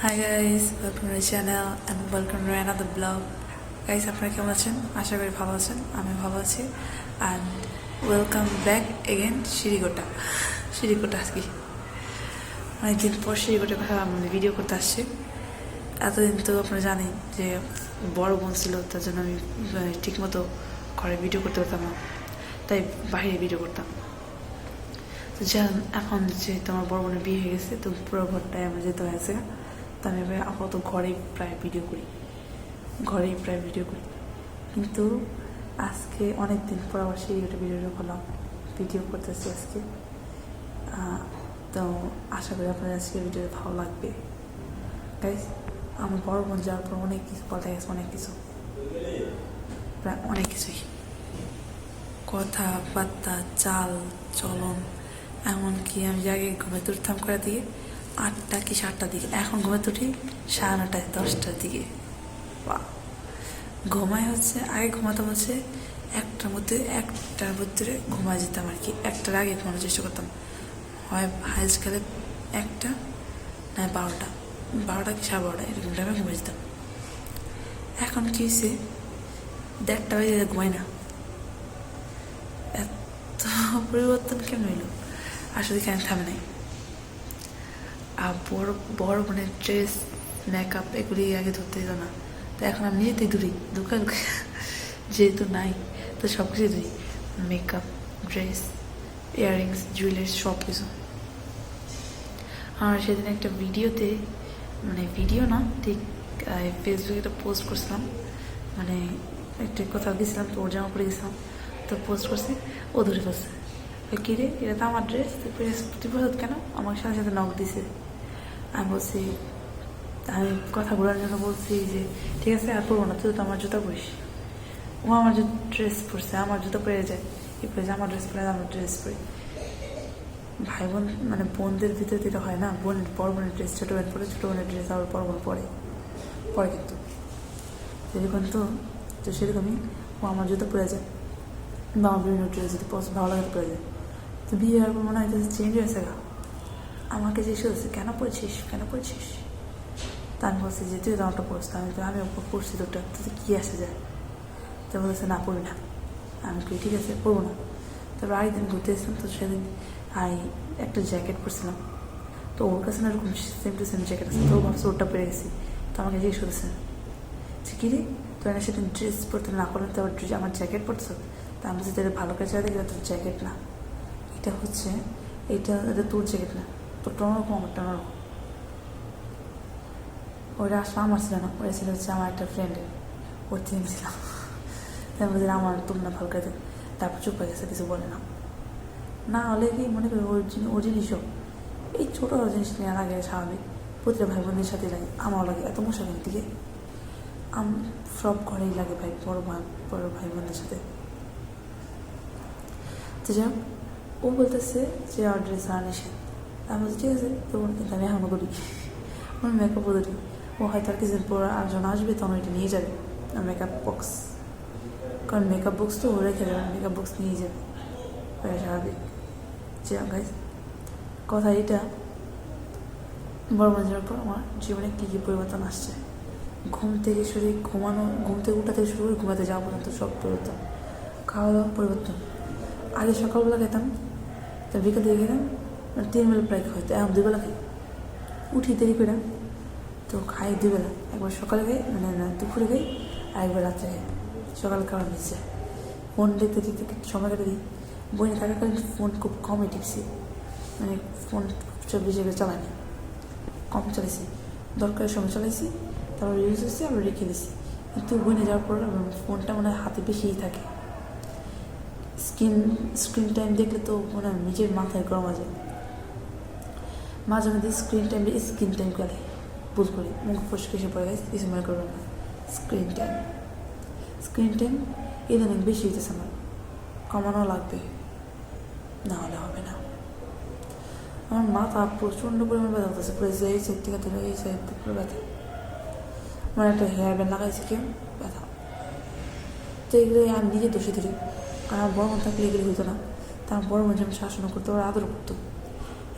Hi guys, welcome to my channel and welcome to another vlog. Guys, আপনারা কেমন আছেন? আশা করি ভালো আছেন। আমি ভালো আছি and welcome back again শিরিকোটা আজকে অনেকদিন পর শিরিকোটার কথা আমি ভিডিও করতে আসছি। এতদিন তো আপনারা জানেন যে বড় বোন ছিল, তার জন্য আমি ঠিকমতো ঘরে ভিডিও করতে পারতাম না, তাই বাইরে ভিডিও করতাম। তো এখন যে তোমার বড় বোনের বিয়ে হয়ে গেছে, তো পুরো ঘরটায় আমার যেতে হয়েছে। তো আমি আপাতত ঘরেই প্রায় ভিডিও করি কিন্তু আজকে অনেক দিন পর আবার সেই ভিডিও করতেছি আজকে। তো আশা করি আপনার আজকে ভিডিওটা ভালো লাগবে। গাইস, আমার বড় বোন যাওয়ার পর অনেক কিছু কথা গেছে, প্রায় অনেক কিছুই, কথাবার্তা, চাল চলন, এমনকি আমি আগে ঘুমাতে উঠতাম করে দিয়ে 8টা কি 7টার দিকে, এখন ঘুমাতে উঠি 9:30 10টার দিকে। ঘুমাই হচ্ছে আগে ঘুমাতাম হচ্ছে 1টার ভিতরে ঘুমায় যেতাম আর কি। 1টার আগে ঘুমানোর চেষ্টা করতাম, হয় হাইস্কালে 1টা না 12টা কি 12:30 এরকম টাইমে ঘুমাই যেতাম। এখন কি হয়েছে, 1:30 বাজে ঘুমাই না। এত পরিবর্তন কেন হইল? আসলে কেন থামে নাই। আর বড় বোনের ড্রেস, মেকআপ এগুলি আগে ধরতে দিত না, তো এখন আমি নিজেতেই ধরি, দোকান যেহেতু নাই তো সব কিছু ধরি, মেকআপ, ড্রেস, ইয়াররিংস, জুয়েলারি, সব কিছু। আর সেদিন একটা ভিডিওতে, ভিডিও না ঠিক, ফেসবুকে একটা পোস্ট করছিলাম, একটা কোথাও গেছিলাম, তো ওর জামা পরে গেছিলাম, তো পোস্ট করছে, ও ধরে ফেলছে, কি রে এটা তো আমার ড্রেস, তুই পছন্দ কেন? আমাকে সাথে সাথে নক দিছে। আমি কথা বলার জন্য বলছি যে ঠিক আছে আর পরবো না, তুই তো আমার জুতা পরিস। ও আমার যে ড্রেস পরছে, আমার জুতা পরে যায়, আমার ড্রেস পরে, আমার ড্রেস পরি। ভাই বোন বোনদের ভিতরে যেটা হয় না, বড় বোনের ড্রেস ছোটো বোন পরে, ছোটো বোনের ড্রেস আবার বড় বোন পরে কিন্তু সেরকম তো সেরকমই ও আমার জুতো পরে যায় বা আমার বিভিন্ন ড্রেস যদি ভালো লাগে পরে যায়। তো বিয়ে হওয়ার পর মনে হয় চেঞ্জ হয়েছে গা, আমাকে জিজ্ঞেস করছে কেন পড়ছিস। তা আমি বলছি যে তুই তো আমারটা পড়ছিস, আমি পড়ছি তোরটা, তুই কী আসে যায়? তো বলেছে না পড়বি না। আমি কি ঠিক আছে পড়বো না। তারপর আরেকদিন ঘুরতে এসেছিলাম, তো সেদিন আমি একটা জ্যাকেট পরছিলাম, তো ওর কাছে না এরকম সেম টু সেম জ্যাকেট আছে, তো ও ভাবছে ওরটা পরে গেছি। তো আমাকে জিজ্ঞেস করেছে যে কী রে, তো না সেদিন ড্রেস পরতে না করলেন, তো আমার জ্যাকেট পরছো। তা আমি বলছি এটা ভালো করে চাই দেখি, তোর জ্যাকেট না, এটা তোর জ্যাকেট না, তোরটা অন্যরকম, আমারটা অন্যরকম। ওটা আসলে আমার ছিল না, ওটা ছিল হচ্ছে আমার একটা ফ্রেন্ডের, ওর থেকে ছিলাম। তাই বলছি আমার তোর না ভালো করে। তারপর চুপ হয়ে গেছে, কিছু বলে না হলে কি মনে করি ওর জিনিসও এই ছোটো জিনিস নিয়ে লাগে, স্বাভাবিক, প্রতিটা ভাই বোনদের সাথে লাগে। আমারও লাগে, এত মশাকের দিকে সব ঘরেই লাগে ভাই, বড় ভাই বোনদের সাথে। তো যাই ও বলতেছে যে আমার ড্রেস না নিষেধ। আমি বলছি ঠিক আছে, তো কিন্তু আমি এখনও করি, আমার মেকআপও ধরি। ও হয়তো আর কিছুদিন পর আরেকজন আসবে, তখন ওইটা নিয়ে যাবে মেকআপ বক্স, কারণ মেকআপ বক্স তো ও রেখে দেবে, মেকআপ বক্স নিয়ে যাবে, স্বাভাবিক। যে গাইস, কথা এটা, বড় বোন যাওয়ার পর আমার জীবনে কী কী পরিবর্তন আসছে, ঘুম থেকে উঠা থেকে শুরু করে ঘুমাতে যাওয়া পর্যন্ত সব পরিবর্তন। খাওয়া দাওয়া পরিবর্তন, আগে সকালবেলা খেতাম, তো বিকেল দিয়ে খেতাম, 3 বেলা প্রায় হয়তো, এখন 2 বেলা খাই, উঠি দেরি করে, তো খাই 2 বেলা, একবার সকালে খাই দুপুরে খাই, আর একবার রাত্রে খাই। সকালে খাওয়া মিস যায়, ফোন দেখতে সময় কেটে দিই। বইনে থাকাকালীন ফোন খুব কমই টিপছি, ফোন 24 চালাইনি, কম চালাইছি, দরকারের সময় চালাইছি, তারপর ইউজ হচ্ছে আবার রেখে দিছি। কিন্তু বইনে যাওয়ার পর ফোনটা হাতে বেশিই থাকে, স্ক্রিন টাইম দেখলে তো নিজের মাথায় গরম আছে। মাঝে মধ্যে স্ক্রিন টাইম গেলে ভুল করি, মুখ ফসকে এসে পড়ে গেছে, কিছু মনে করবেন না। স্ক্রিন টাইম ইদানিং বেশি হইতেছে, আমার কমানো লাগবে, না হলে হবে না। আমার মাথা প্রচণ্ড পরিমাণ ব্যথা হতেছে, পুরো এই সাইড থেকে ধরে এই সাইড পুরো ব্যথা। আমার একটা হেয়ার ব্যান্ড লাগাইছে কেউ, ব্যথা। তো এগুলো আমি নিজে দোষী ধরি, কারণ আমার বড় বোন থাকলে এগুলি হতো না। তার বড় বোন যেমন শাসন করতো, ওরা আদর করতো,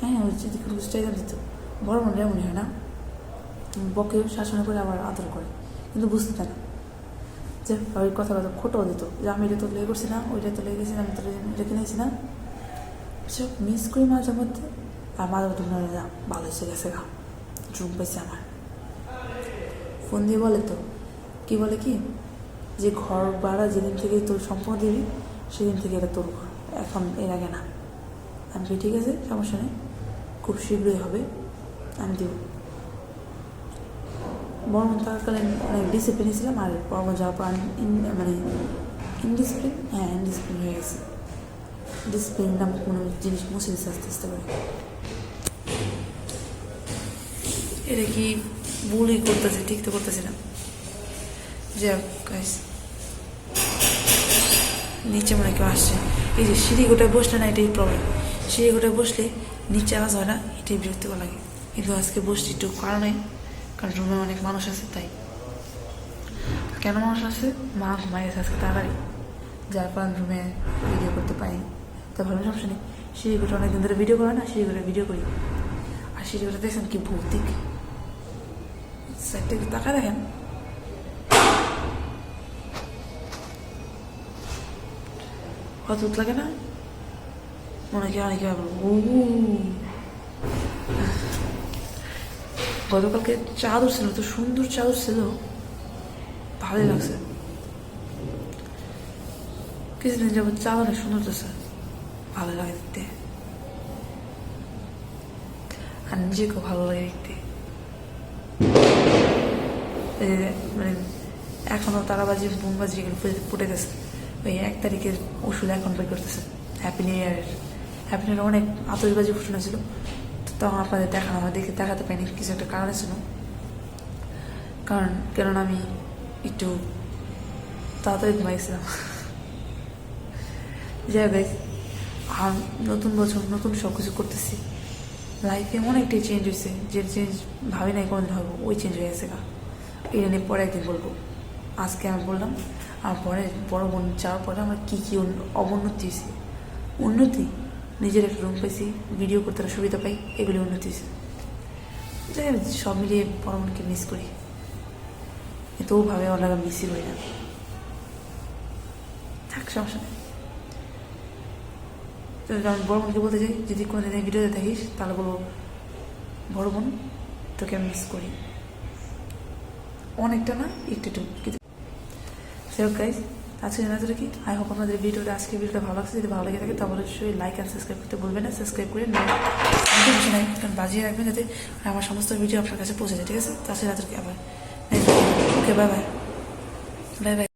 হ্যাঁ ওই যদি কোনো কিছু চাইতাম দিত। বড় বোনরা এমনই হয় না, বকে শাসন করে আবার আদর করে, কিন্তু বুঝতে দেয় না যে ওই কথাটা তো খোটাও দিত যে আমি এটা তো লেগে করছি না, ওইটা তো লেগেছি না, আমি তো এটা কিনেছি না, সব মিস করি মাঝে মধ্যে। আর মাঝে মধ্যে মনে হয় ভালো এসে গেছে গা, ড্রুম পাইছে আমার। ফোন দিয়ে বলে তো কি বলে কি যে ঘর ভাড়া যেদিন থেকে তোর সম্পূর্ণ দিবি সেদিন থেকে এটা তোর ঘর, এখন এর আগে না। আমি কি ঠিক আছে, সমস্যা নেই, খুব শীঘ্রই হবে, আমি দেব। বরং তাকালীন অনেক ডিসিপ্লিন ছিলাম, আর বরং যাওয়ার পর মানে ইনডিসিপ্লিন, হ্যাঁ ইনডিসিপ্লিন হয়ে গেছে। ডিসিপ্লিন নামক কোনো জিনিস মুছে দিতে আস্তে আস্তে করে। এটা কি ভুলই করতেছি, ঠিক তো করতেছি না। যাই হোক গাইস, নিচে মনে কেউ আসছে। এই যে সিঁড়ি গোটায় বসলে না, এটাই প্রবলেম। সিঁড়ি গোটায় বসলে নিচে আওয়াজ হয় না, এটাই বিরক্তিকর লাগে। কিন্তু আজকে বসছি একটু কারণে, কারণ রুমে অনেক মানুষ আছে তাই। কেন মানুষ আছে? মা ঘুমাই গেছে আজকে তাড়াতাড়ি, যার কারণে রুমে ভিডিও করতে পারিনি। তো ভালো সমস্যা নেই, সিঁড়ি গোটা অনেকদিন ধরে ভিডিও করে না, সিঁড়ি গোটা ভিডিও করি। আর সিঁড়ি গোটা দেখছেন কি ভৌতিক, সাইডটা একটু তাকা দেখেন। অদ্ভুত লাগে না? অনেকে গতকালকে চাদর ছিল, তো সুন্দর চাদর ছিল, ভালোই লাগছে। কিছুদিন যাবো চাদর অনেক সুন্দর তো, ভালো লাগে দেখতে, আর নিজেকেও ভালো লাগে দেখতে। মানে এখনো তারাবাজি বোমবাজি এগুলো ফুটে গেছে। ওই 1 তারিখের ওষুধ এখন বের করতেছে, হ্যাপি নিউ ইয়ারের। হ্যাপি নিউ ইয়ার অনেক আতশবাজি ফুটানো ছিল, তখন আপনাদের দেখানো, আমার দেখে দেখাতে পাইনি, কিছু একটা কারণে ছিল। কেননা আমি একটু তাড়াতাড়ি ঘুমাইছিলাম। যাই হোক, আর নতুন বছর নতুন সব কিছু করতেছি, লাইফে অনেকটাই চেঞ্জ হয়েছে, যে চেঞ্জ ভাবি নাই কোনোদিন হবো, ওই চেঞ্জ হয়ে গেছে গা। এটা নিয়ে পরে একদিন বলবো। আজকে আমি বললাম, আর পরে বড় বোন যাওয়ার পরে আমার কী কী অবনতি হয়েছে। উন্নতি, নিজের একটা রুম পাইছি, ভিডিও করতে সুবিধা পাই, এগুলি উন্নতি হয়েছে। যাই হোক, সব মিলিয়ে বড় বোনকে মিস করি, কিন্তু ওভাবে ওনারা মিসই করি না। থাক, সমস্যা নেই। আমি বড় বোনকে বলতে চাই, যদি কোনোদিন এই ভিডিওতে থাকিস তাহলে বলবো, বড় বোন তোকে আমি মিস করি, অনেকটা না, একটু একটু। যাই হোক গাইজ, আজকে জানাতে কি, আই হোপ আপনাদের ভিডিওটা, আজকে ভিডিওটা ভালো লাগছে। যদি ভালো লেগে থাকে তাহলে অবশ্যই লাইক আর সাবস্ক্রাইব করতে বলবেন না। সাবস্ক্রাইব করে নোটিফিকেশন বাজিয়ে রাখবেন, যাতে আমার সমস্ত ভিডিও আপনার কাছে পৌঁছে যায়। ঠিক আছে, তো আজকে রাত্রে আবার ওকে, বাই বাই, বাই বাই।